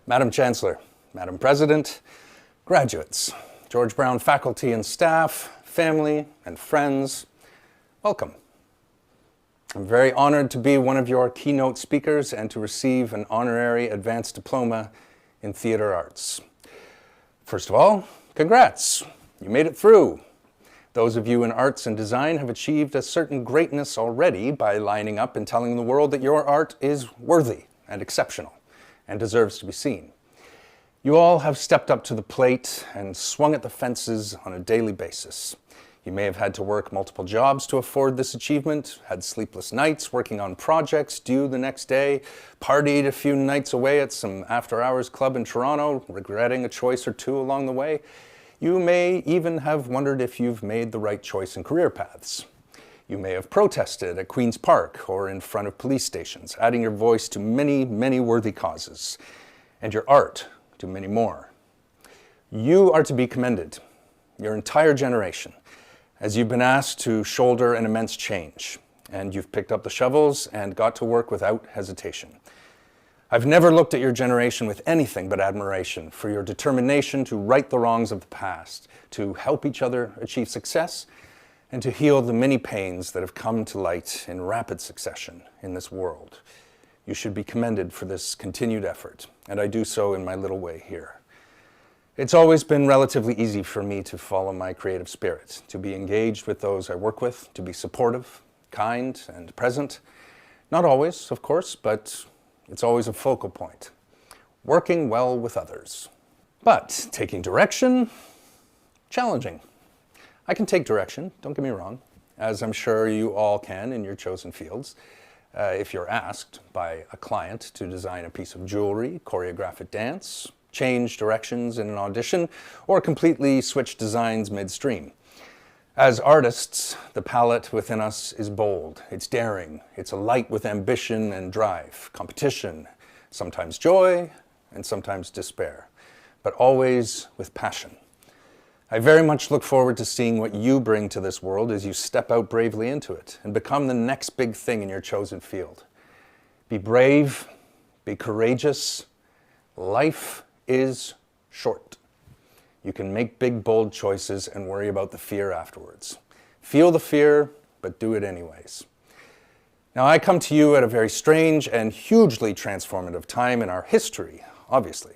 Madam Chancellor, Madam President, graduates, George Brown faculty and staff, family and friends, welcome. I'm very honored to be one of your keynote speakers and to receive an honorary advanced diploma in theater arts. First of all, congrats, you made it through. Those of you in arts and design have achieved a certain greatness already by lining up and telling the world that your art is worthy and exceptional and deserves to be seen. You all have stepped up to the plate and swung at the fences on a daily basis. You may have had to work multiple jobs to afford this achievement, had sleepless nights working on projects due the next day, partied a few nights away at some after-hours club in Toronto, regretting a choice or two along the way. You may even have wondered if you've made the right choice in career paths. You may have protested at Queen's Park or in front of police stations, adding your voice to many, many worthy causes, and your art to many more. You are to be commended, your entire generation, as you've been asked to shoulder an immense change, and you've picked up the shovels and got to work without hesitation. I've never looked at your generation with anything but admiration for your determination to right the wrongs of the past, to help each other achieve success, and to heal the many pains that have come to light in rapid succession in this world. You should be commended for this continued effort, and I do so in my little way here. It's always been relatively easy for me to follow my creative spirit, to be engaged with those I work with, to be supportive, kind, and present. Not always, of course, but it's always a focal point. Working well with others. But taking direction, challenging. I can take direction, don't get me wrong, as I'm sure you all can in your chosen fields. If you're asked by a client to design a piece of jewelry, choreograph a dance, change directions in an audition, or completely switch designs midstream. As artists, the palette within us is bold, it's daring, it's alight with ambition and drive, competition, sometimes joy, and sometimes despair, but always with passion. I very much look forward to seeing what you bring to this world as you step out bravely into it and become the next big thing in your chosen field. Be brave, be courageous. Life is short. You can make big, bold choices and worry about the fear afterwards. Feel the fear, but do it anyways. Now, I come to you at a very strange and hugely transformative time in our history, obviously.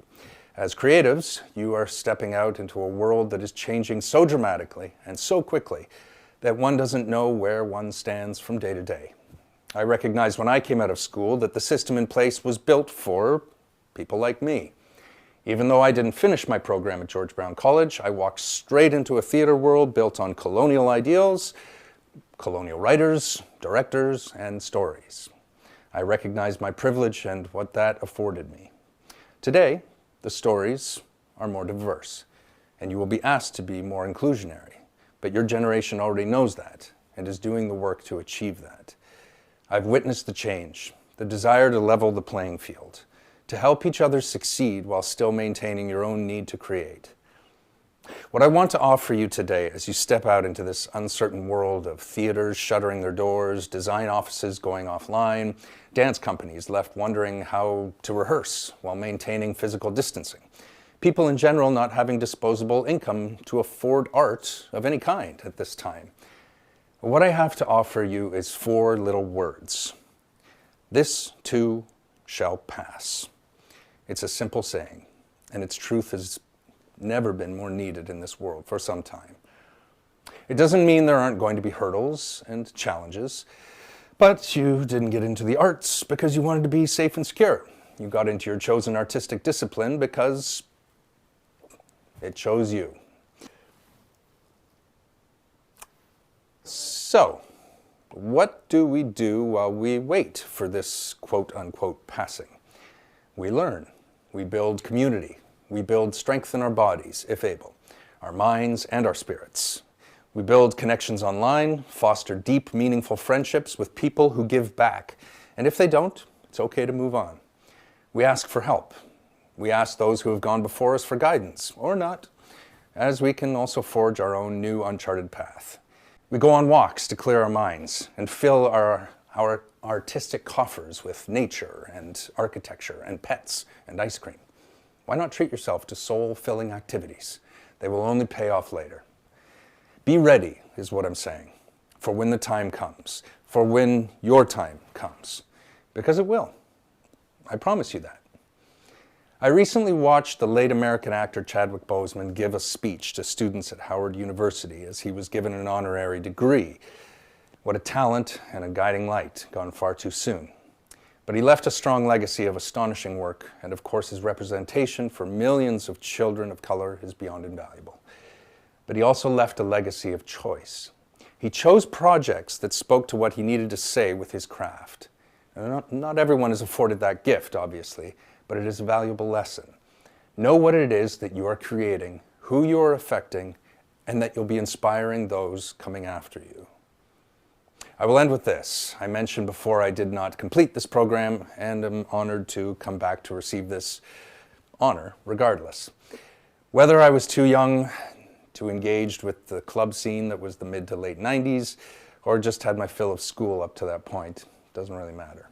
As creatives, you are stepping out into a world that is changing so dramatically and so quickly that one doesn't know where one stands from day to day. I recognized when I came out of school that the system in place was built for people like me. Even though I didn't finish my program at George Brown College, I walked straight into a theater world built on colonial ideals, colonial writers, directors, and stories. I recognized my privilege and what that afforded me. Today, the stories are more diverse, and you will be asked to be more inclusionary, but your generation already knows that and is doing the work to achieve that. I've witnessed the change, the desire to level the playing field, to help each other succeed while still maintaining your own need to create. What I want to offer you today as you step out into this uncertain world of theaters shuttering their doors, design offices going offline, dance companies left wondering how to rehearse while maintaining physical distancing, people in general not having disposable income to afford art of any kind at this time. What I have to offer you is 4 little words. This too shall pass. It's a simple saying, and its truth has never been more needed in this world for some time. It doesn't mean there aren't going to be hurdles and challenges, but you didn't get into the arts because you wanted to be safe and secure. You got into your chosen artistic discipline because it chose you. So, what do we do while we wait for this quote-unquote passing? We learn, we build community, we build strength in our bodies, if able, our minds and our spirits. We build connections online, foster deep, meaningful friendships with people who give back. And if they don't, it's okay to move on. We ask for help. We ask those who have gone before us for guidance, or not, as we can also forge our own new uncharted path. We go on walks to clear our minds and fill our artistic coffers with nature and architecture and pets and ice cream. Why not treat yourself to soul-filling activities? They will only pay off later. Be ready, is what I'm saying, for when the time comes, for when your time comes, because it will. I promise you that. I recently watched the late American actor Chadwick Boseman give a speech to students at Howard University as he was given an honorary degree. What a talent and a guiding light, gone far too soon. But he left a strong legacy of astonishing work, and of course his representation for millions of children of color is beyond invaluable. But he also left a legacy of choice. He chose projects that spoke to what he needed to say with his craft. Not everyone is afforded that gift, obviously, but it is a valuable lesson. Know what it is that you are creating, who you are affecting, and that you'll be inspiring those coming after you. I will end with this. I mentioned before I did not complete this program and am honored to come back to receive this honor regardless. Whether I was too young, too engaged with the club scene that was the mid to late 90s, or just had my fill of school up to that point, doesn't really matter.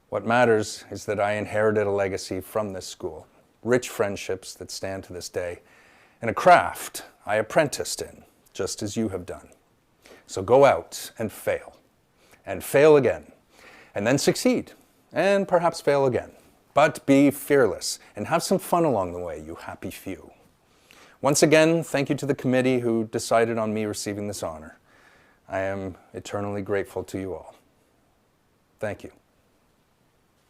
What matters is that I inherited a legacy from this school, rich friendships that stand to this day, and a craft I apprenticed in, just as you have done. So go out and fail again, and then succeed, and perhaps fail again. But be fearless, and have some fun along the way, you happy few. Once again, thank you to the committee who decided on me receiving this honor. I am eternally grateful to you all. Thank you.